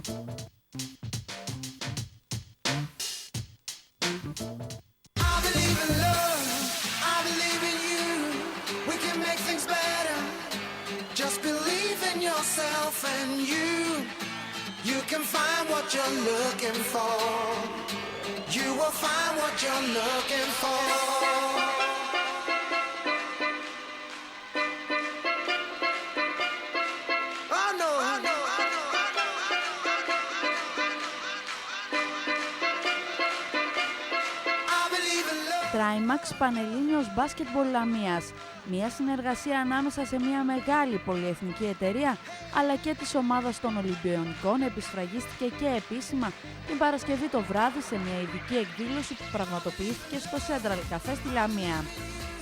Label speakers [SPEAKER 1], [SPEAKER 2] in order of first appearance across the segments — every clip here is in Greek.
[SPEAKER 1] You can find what you're looking for. You will find what you're looking for. Oh no, I know, I know, I know, I know. I believe in love.
[SPEAKER 2] Trimax Πανελλήνιος Basketball Λαμίας. Μια συνεργασία ανάμεσα σε μια μεγάλη πολυεθνική εταιρεία αλλά και της ομάδας των Ολυμπιονικών επισφραγίστηκε και επίσημα την Παρασκευή το βράδυ σε μια ειδική εκδήλωση που πραγματοποιήθηκε στο Central Café στη Λαμία.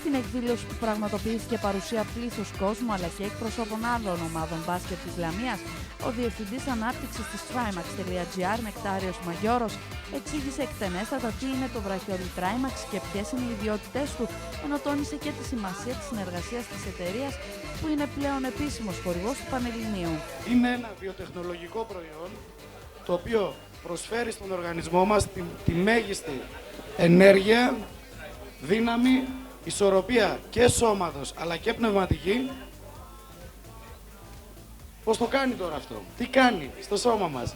[SPEAKER 2] Στην εκδήλωση που πραγματοποιήθηκε παρουσία πλήθους κόσμου αλλά και εκπροσώπων άλλων ομάδων μπάσκετ της Λαμίας, ο Διευθυντής Ανάπτυξης της Trimax.gr, Νεκτάριος Μαγιώρος, εξήγησε εκτενέστατα τι είναι το βραχιόλι Trimax και ποιες είναι οι ιδιότητές του, ενώ τόνισε και τη σημασία της συνεργασίας της εταιρείας που είναι πλέον επίσημος χορηγός του Πανελληνίου.
[SPEAKER 3] Είναι ένα βιοτεχνολογικό προϊόν το οποίο προσφέρει στον οργανισμό μας τη μέγιστη ενέργεια, δύναμη, ισορροπία και σώματος αλλά και πνευματική. Πώς το κάνει τώρα αυτό, τι κάνει στο σώμα μας?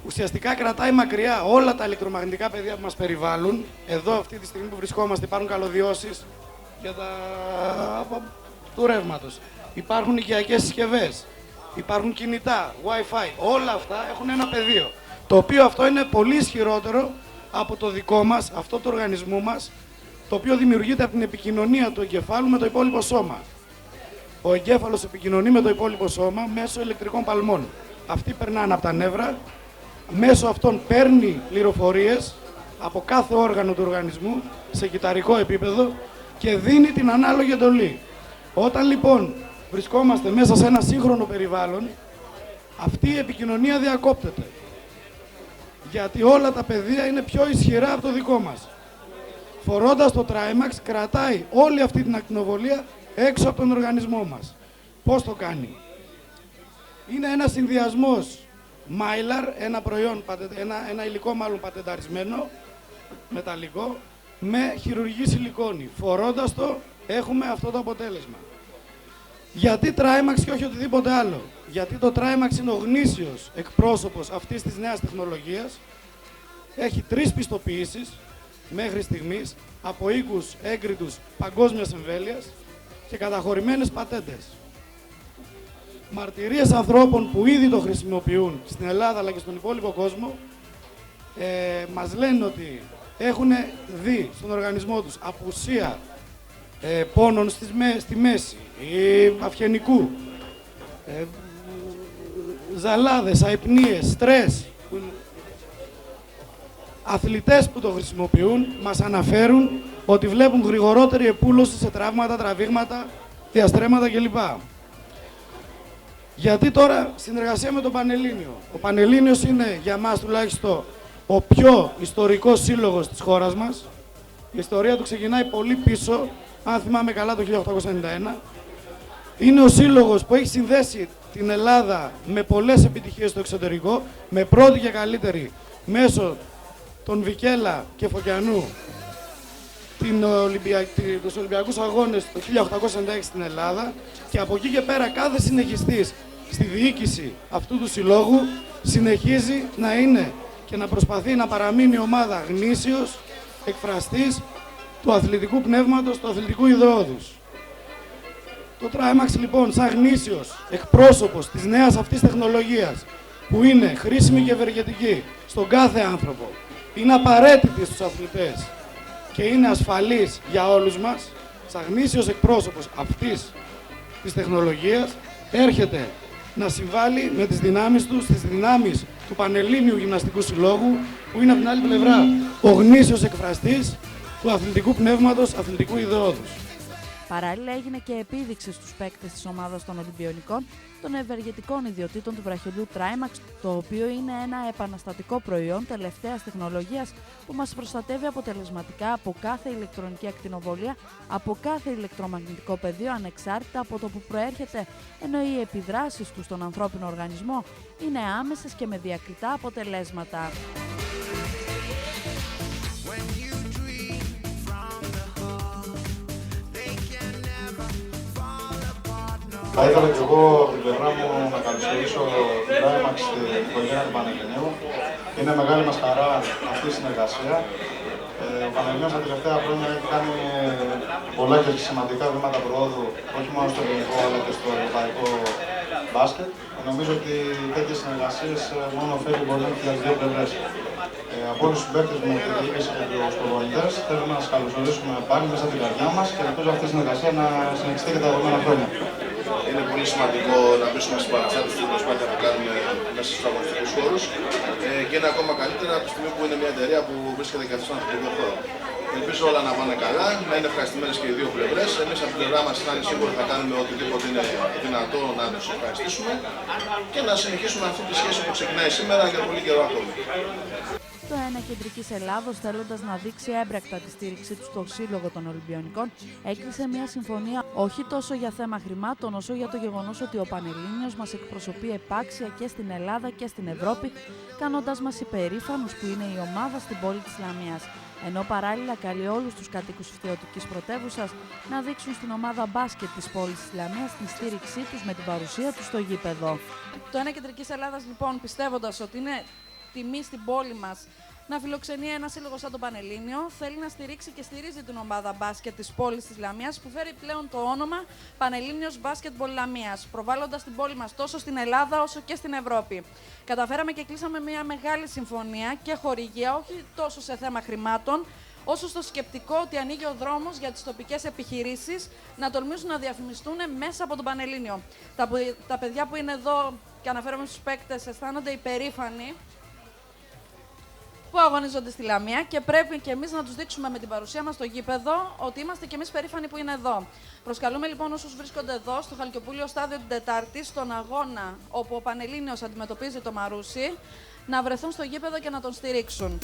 [SPEAKER 3] Ουσιαστικά κρατάει μακριά όλα τα ηλεκτρομαγνητικά πεδία που μας περιβάλλουν. Εδώ αυτή τη στιγμή που βρισκόμαστε υπάρχουν καλωδιώσεις για του ρεύματος. Υπάρχουν οικιακές συσκευές, υπάρχουν κινητά, Wi-Fi. Όλα αυτά έχουν ένα πεδίο, το οποίο αυτό είναι πολύ ισχυρότερο από το δικό μας, αυτό του οργανισμού μας, το οποίο δημιουργείται από την επικοινωνία του εγκεφάλου με το υπόλοιπο σώμα. Ο εγκέφαλος επικοινωνεί με το υπόλοιπο σώμα μέσω ηλεκτρικών παλμών. Αυτοί περνάνε από τα νεύρα, μέσω αυτών παίρνει πληροφορίες από κάθε όργανο του οργανισμού σε κυταρικό επίπεδο και δίνει την ανάλογη εντολή. Όταν λοιπόν βρισκόμαστε μέσα σε ένα σύγχρονο περιβάλλον, αυτή η επικοινωνία διακόπτεται. Γιατί όλα τα πεδία είναι πιο ισχυρά από το δικό μας. Φορώντας το Trimax, κρατάει όλη αυτή την ακτινοβολία έξω από τον οργανισμό μας. Πώς το κάνει? Είναι ένα συνδυασμός Mylar, ένα προϊόν, ένα υλικό μάλλον πατενταρισμένο, μεταλλικό, με χειρουργική σιλικόνη. Φορώντας το, έχουμε αυτό το αποτέλεσμα. Γιατί Trimax και όχι οτιδήποτε άλλο? Γιατί το Trimax είναι ο γνήσιος εκπρόσωπος αυτής της νέας τεχνολογίας. Έχει 3 πιστοποιήσεις μέχρι στιγμής από οίκους έγκριτους παγκόσμιας εμβέλειας και καταχωρημένες πατέντες. Μαρτυρίες ανθρώπων που ήδη το χρησιμοποιούν στην Ελλάδα αλλά και στον υπόλοιπο κόσμο μας λένε ότι έχουν δει στον οργανισμό τους απουσία πόνων στη μέση, αυγενικού, ζαλάδες, αϊπνίες, στρες. Αθλητές που το χρησιμοποιούν μας αναφέρουν ότι βλέπουν γρηγορότερη επούλωση σε τραύματα, τραβήγματα, διαστρέμματα κλπ. Γιατί τώρα συνεργασία με τον Πανελλήνιο? Ο Πανελλήνιος είναι για μας τουλάχιστον ο πιο ιστορικός σύλλογος της χώρας μας. Η ιστορία του ξεκινάει πολύ πίσω, αν θυμάμαι καλά, το 1891. Είναι ο σύλλογος που έχει συνδέσει την Ελλάδα με πολλές επιτυχίες στο εξωτερικό, με πρώτη και καλύτερη μέσω τον Βικέλα και Φωκιανού τους Ολυμπιακούς Αγώνες το 1896 στην Ελλάδα, και από εκεί και πέρα κάθε συνεχιστής στη διοίκηση αυτού του συλλόγου συνεχίζει να είναι και να προσπαθεί να παραμείνει ομάδα γνήσιος εκφραστής του αθλητικού πνεύματος, του αθλητικού ιδεώδους. Το Trimax λοιπόν, σαν γνήσιος εκπρόσωπος της νέας αυτής τεχνολογίας, που είναι χρήσιμη και ευεργετική στον κάθε άνθρωπο, είναι απαραίτητη στους αθλητές και είναι ασφαλής για όλους μας, σαν γνήσιος εκπρόσωπος αυτής της τεχνολογίας, έρχεται να συμβάλλει με τις δυνάμεις του, στις δυνάμεις του Πανελλήνιου Γυμναστικού Συλλόγου, που είναι από την άλλη πλευρά ο γνήσιος εκφραστής του αθλητικού πνεύματος, αθλητικού ιδεώδους.
[SPEAKER 2] Παράλληλα, έγινε και επίδειξη στους παίκτες της ομάδας των Ολυμπιονικών των ευεργετικών ιδιοτήτων του βραχιολιού Trimax, το οποίο είναι ένα επαναστατικό προϊόν τελευταίας τεχνολογίας που μας προστατεύει αποτελεσματικά από κάθε ηλεκτρονική ακτινοβολία, από κάθε ηλεκτρομαγνητικό πεδίο ανεξάρτητα από το που προέρχεται, ενώ οι επιδράσεις του στον ανθρώπινο οργανισμό είναι άμεσες και με διακριτά αποτελέσματα.
[SPEAKER 4] Θα ήθελα και εγώ από την πλευρά μου να καλωσορίσω την Trimax στην οικογένεια του Πανελληνίου. Είναι μεγάλη μας χαρά αυτή η συνεργασία. Ο Πανελληνίος τα τελευταία χρόνια έχει κάνει πολλά και σημαντικά βήματα προόδου, όχι μόνο στο ελληνικό αλλά και στο ευρωπαϊκό μπάσκετ. Νομίζω ότι τέτοιες συνεργασίες μόνο ωφέλη μπορεί να έχουν και τις δύο πλευρές. Από όλους τους παίκτες μου, τη διοίκηση και τους προπονητές, θέλουμε να σας καλωσορίσουμε πάλι μέσα από την καρδιά μας και ελπίζω αυτή η συνεργασία να συνεχιστεί και τα επόμενα χρόνια.
[SPEAKER 5] Είναι πολύ σημαντικό να πείσουμε στις παραστάσεις στην προσπάθεια που κάνουμε μέσα στους αγωνιστικούς χώρους και είναι ακόμα καλύτερα από τη στιγμή που είναι μια εταιρεία που βρίσκεται και στον αθλητικό χώρο. Ελπίζω όλα να πάνε καλά, να είναι ευχαριστημένες και οι δύο πλευρές. Εμείς από την πλευρά μας να είναι σίγουροι θα κάνουμε οτιδήποτε είναι δυνατό να τους ευχαριστήσουμε και να συνεχίσουμε αυτή τη σχέση που ξεκινάει σήμερα για πολύ καιρό ακόμη.
[SPEAKER 2] Το ΕΝΑ Κεντρικής Ελλάδος, θέλοντας να δείξει έμπρακτα τη στήριξή του στο Σύλλογο των Ολυμπιονικών, έκλεισε μια συμφωνία όχι τόσο για θέμα χρημάτων, όσο για το γεγονός ότι ο Πανελλήνιος μας εκπροσωπεί επάξια και στην Ελλάδα και στην Ευρώπη, κάνοντας μας υπερήφανους που είναι η ομάδα στην πόλη της Λαμίας. Ενώ παράλληλα καλεί όλους τους κατοίκους φτιωτικής πρωτεύουσας να δείξουν στην ομάδα μπάσκετ της πόλης της Λαμίας την στήριξή τους με την παρουσία τους στο γήπεδο. Το ΕΝΑ Κεντρικής Ελλάδας, λοιπόν, πιστεύοντας ότι είναι τιμή στην πόλη μας να φιλοξενεί ένα σύλλογο σαν το Πανελλήνιο, θέλει να στηρίξει και στηρίζει την ομάδα μπάσκετ της πόλης της Λαμίας, που φέρει πλέον το όνομα Πανελλήνιος Μπάσκετμπολ Λαμίας, προβάλλοντας την πόλη μας τόσο στην Ελλάδα όσο και στην Ευρώπη. Καταφέραμε και κλείσαμε μια μεγάλη συμφωνία και χορηγία, όχι τόσο σε θέμα χρημάτων, όσο στο σκεπτικό ότι ανοίγει ο δρόμος για τις τοπικές επιχειρήσεις να τολμήσουν να διαφημιστούν μέσα από τον Πανελλήνιο. Τα παιδιά που είναι εδώ, και αναφέρομαι στους παίκτες, αισθάνονται υπερήφανοι που αγωνίζονται στη Λαμία και πρέπει και εμείς να τους δείξουμε με την παρουσία μας στο γήπεδο ότι είμαστε και εμείς περήφανοι που είναι εδώ. Προσκαλούμε λοιπόν όσους βρίσκονται εδώ στο Χαλκιοπούλιο στάδιο την Τετάρτη, στον αγώνα όπου ο Πανελλήνιος αντιμετωπίζει το Μαρούσι, να βρεθούν στο γήπεδο και να τον στηρίξουν.